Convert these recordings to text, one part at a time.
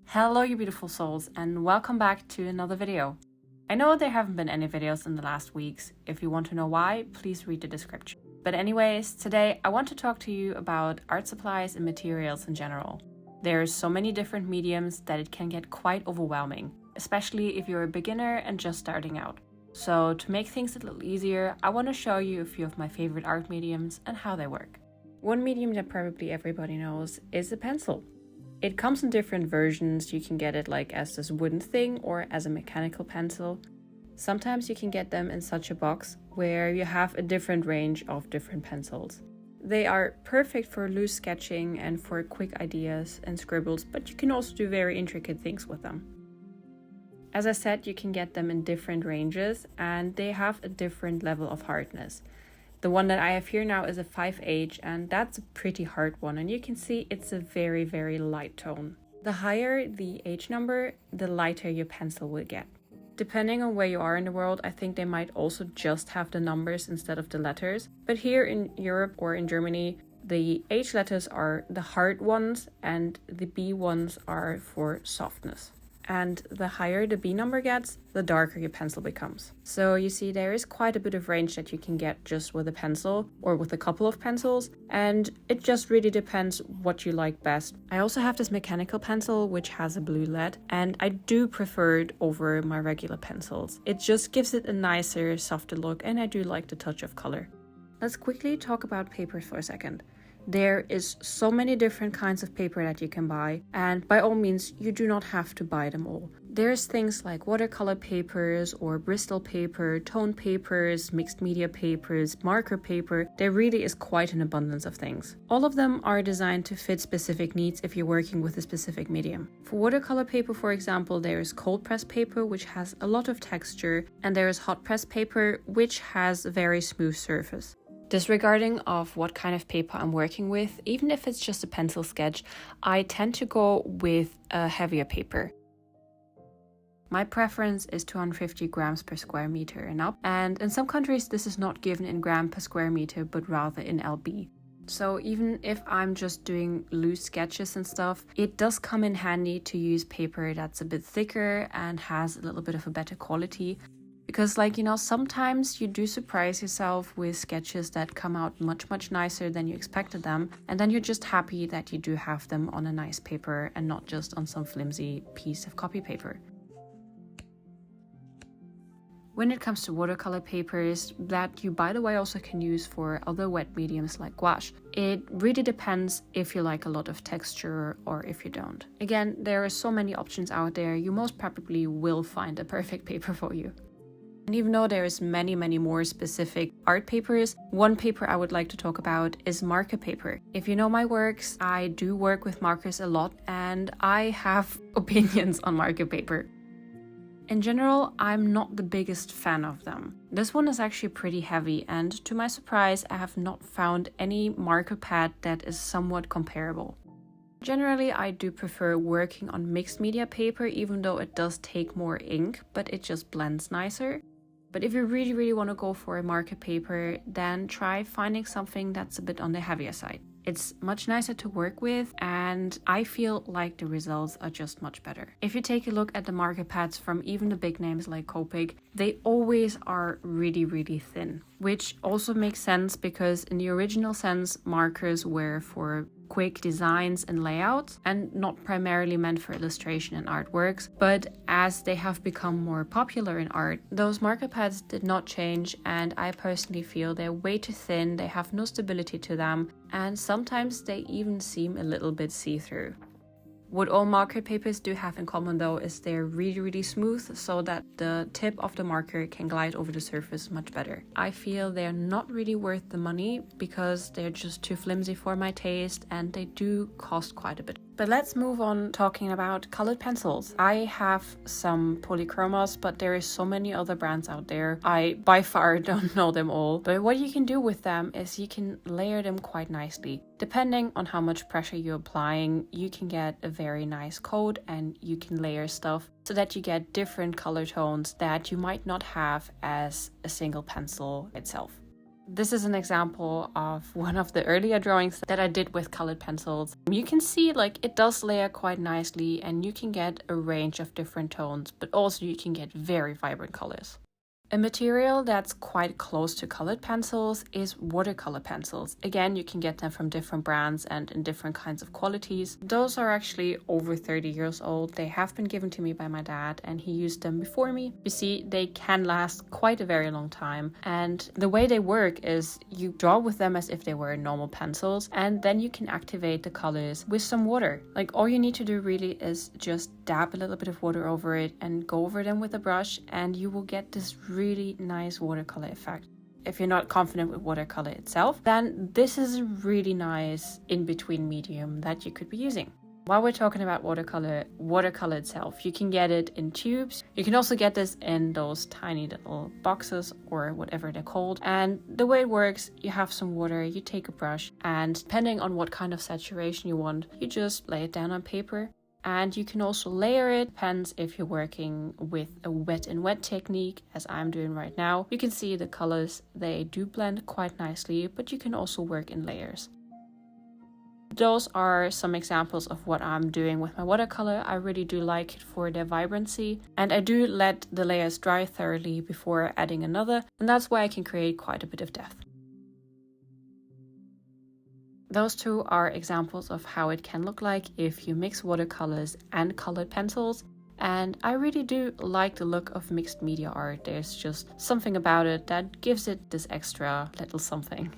Hello you beautiful souls and welcome back to another video. I know there haven't been any videos in the last weeks. If you want to know why, please read the description. But anyways, today I want to talk to you about art supplies and materials in general. There's so many different mediums that it can get quite overwhelming, especially if you're a beginner and just starting out. So to make things a little easier, I want to show you a few of my favorite art mediums and how they work. One medium that probably everybody knows is a pencil. It comes in different versions. You can get it like as this wooden thing or as a mechanical pencil. Sometimes you can get them in such a box where you have a different range of different pencils. They are perfect for loose sketching and for quick ideas and scribbles, but you can also do very intricate things with them. As I said, you can get them in different ranges and they have a different level of hardness. The one that I have here now is a 5H, and that's a pretty hard one, and you can see it's a very, very light tone. The higher the H number, the lighter your pencil will get. Depending on where you are in the world, I think they might also just have the numbers instead of the letters. But here in Europe or in Germany, the H letters are the hard ones and the B ones are for softness. And the higher the B number gets, the darker your pencil becomes. So you see there is quite a bit of range that you can get just with a pencil or with a couple of pencils, and it just really depends what you like best. I also have this mechanical pencil which has a blue lead, and I do prefer it over my regular pencils. It just gives it a nicer, softer look, and I do like the touch of color. Let's quickly talk about paper for a second. There is so many different kinds of paper that you can buy, and by all means you do not have to buy them all. There's things like watercolor papers or Bristol paper, tone papers, mixed media papers, marker paper. There really is quite an abundance of things. All of them are designed to fit specific needs if you're working with a specific medium. For watercolor paper, for example, there is cold press paper which has a lot of texture, and there is hot press paper which has a very smooth surface. Disregarding of what kind of paper I'm working with, even if it's just a pencil sketch, I tend to go with a heavier paper. My preference is 250 grams per square meter and up, and in some countries this is not given in gram per square meter but rather in lb. So even if I'm just doing loose sketches and stuff, it does come in handy to use paper that's a bit thicker and has a little bit of a better quality. Because sometimes you do surprise yourself with sketches that come out much nicer than you expected them, and then you're just happy that you do have them on a nice paper and not just on some flimsy piece of copy paper. When it comes to watercolor papers, that you by the way also can use for other wet mediums like gouache, it really depends if you like a lot of texture or if you don't. Again, there are so many options out there, you most probably will find a perfect paper for you. And even though there is many more specific art papers, one paper I would like to talk about is marker paper. If you know my works, I do work with markers a lot and I have opinions on marker paper. In general, I'm not the biggest fan of them. This one is actually pretty heavy, and to my surprise, I have not found any marker pad that is somewhat comparable. Generally, I do prefer working on mixed media paper, even though it does take more ink, but it just blends nicer. But if you really want to go for a marker paper, then try finding something that's a bit on the heavier side. It's much nicer to work with, and I feel like the results are just much better. If you take a look at the marker pads from even the big names like Copic, they always are really thin, which also makes sense because in the original sense, markers were for quick designs and layouts and not primarily meant for illustration and artworks. But as they have become more popular in art, those marker pads did not change, and I personally feel they're way too thin, they have no stability to them, and sometimes they even seem a little bit see-through. What all marker papers do have in common though is they're really smooth, so that the tip of the marker can glide over the surface much better. I feel they're not really worth the money because they're just too flimsy for my taste, and they do cost quite a bit. But let's move on talking about colored pencils. I have some polychromos, but there is so many other brands out there. I by far don't know them all. But what you can do with them is you can layer them quite nicely. Depending on how much pressure you're applying, you can get a very nice coat, and you can layer stuff so that you get different color tones that you might not have as a single pencil itself. This is an example of one of the earlier drawings that I did with colored pencils. You can see like it does layer quite nicely and you can get a range of different tones, but also you can get very vibrant colors. A material that's quite close to colored pencils is watercolor pencils. Again, you can get them from different brands and in different kinds of qualities. Those are actually over 30 years old. They have been given to me by my dad and he used them before me. You see, they can last quite a very long time. And the way they work is you draw with them as if they were normal pencils, and then you can activate the colors with some water. Like all you need to do really is just dab a little bit of water over it and go over them with a brush, and you will get this really nice watercolor effect. If you're not confident with watercolor itself, then this is a really nice in-between medium that you could be using. While we're talking about watercolor itself, you can get it in tubes. You can also get this in those tiny little boxes or whatever they're called. And the way it works, you have some water, you take a brush, and depending on what kind of saturation you want, you just lay it down on paper. And you can also layer it. Depends if you're working with a wet and wet technique, as I'm doing right now. You can see the colors, they do blend quite nicely, but you can also work in layers. Those are some examples of what I'm doing with my watercolor. I really do like it for their vibrancy, and I do let the layers dry thoroughly before adding another, and that's why I can create quite a bit of depth. Those two are examples of how it can look like if you mix watercolors and colored pencils. And I really do like the look of mixed media art. There's just something about it that gives it this extra little something.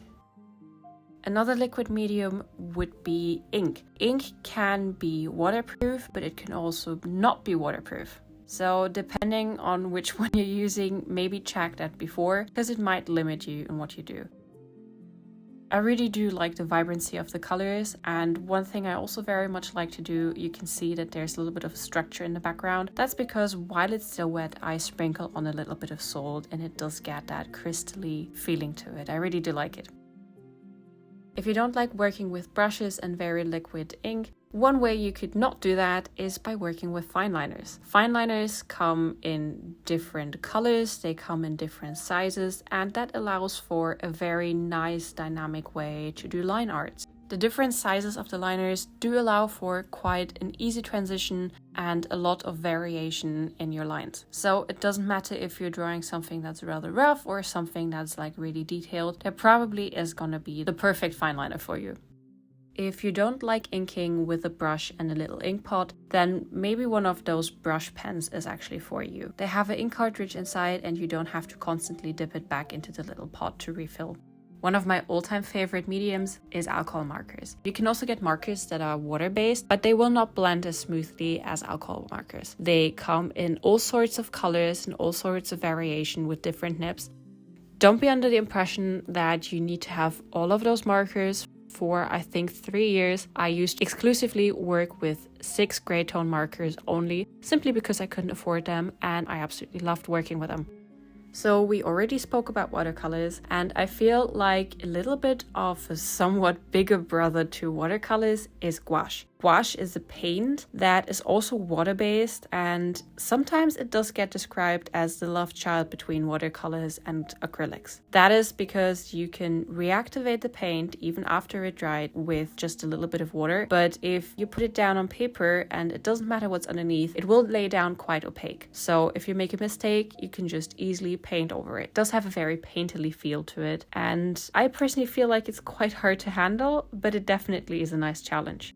Another liquid medium would be ink. Ink can be waterproof, but it can also not be waterproof. So depending on which one you're using, maybe check that before, because it might limit you in what you do. I really do like the vibrancy of the colors, and one thing I also very much like to do, you can see that there's a little bit of structure in the background. That's because while it's still wet, I sprinkle on a little bit of salt and it does get that crystally feeling to it. I really do like it. If you don't like working with brushes and very liquid ink, one way you could not do that is by working with fine liners. Fine liners come in different colors, they come in different sizes, and that allows for a very nice dynamic way to do line art. The different sizes of the liners do allow for quite an easy transition and a lot of variation in your lines. So it doesn't matter if you're drawing something that's rather rough or something that's like really detailed, there probably is gonna be the perfect fine liner for you. If you don't like inking with a brush and a little ink pot, then maybe one of those brush pens is actually for you. They have an ink cartridge inside and you don't have to constantly dip it back into the little pot to refill. One of my all-time favorite mediums is alcohol markers. You can also get markers that are water-based, but they will not blend as smoothly as alcohol markers. They come in all sorts of colors and all sorts of variation with different nibs. Don't be under the impression that you need to have all of those markers. For I think 3 years, I used exclusively work with 6 gray tone markers only, simply because I couldn't afford them and I absolutely loved working with them. So we already spoke about watercolors, and I feel like a little bit of a somewhat bigger brother to watercolors is gouache. Gouache is a paint that is also water-based, and sometimes it does get described as the love child between watercolors and acrylics. That is because you can reactivate the paint even after it dried with just a little bit of water, but if you put it down on paper and it doesn't matter what's underneath, it will lay down quite opaque. So if you make a mistake, you can just easily paint over it. It does have a very painterly feel to it, and I personally feel like it's quite hard to handle, but it definitely is a nice challenge.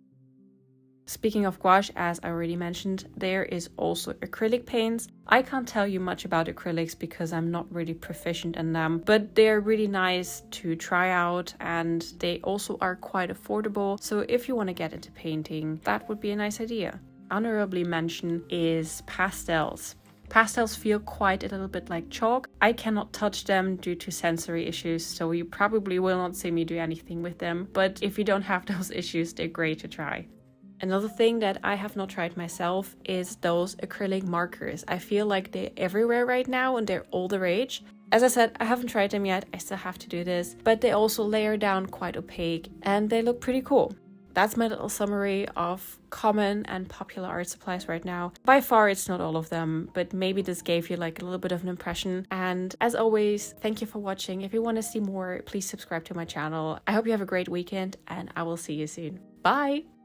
Speaking of gouache, as I already mentioned, there is also acrylic paints. I can't tell you much about acrylics because I'm not really proficient in them, but they're really nice to try out and they also are quite affordable. So if you want to get into painting, that would be a nice idea. Honorably mention is pastels. Pastels feel quite a little bit like chalk. I cannot touch them due to sensory issues, so you probably will not see me do anything with them. But if you don't have those issues, they're great to try. Another thing that I have not tried myself is those acrylic markers. I feel like they're everywhere right now and they're all the rage. As I said, I haven't tried them yet. I still have to do this, but they also layer down quite opaque and they look pretty cool. that's my little summary of common and popular art supplies right now. By far, it's not all of them, but maybe this gave you like a little bit of an impression. And as always, thank you for watching. If you want to see more, please subscribe to my channel. I hope you have a great weekend, and I will see you soon. Bye!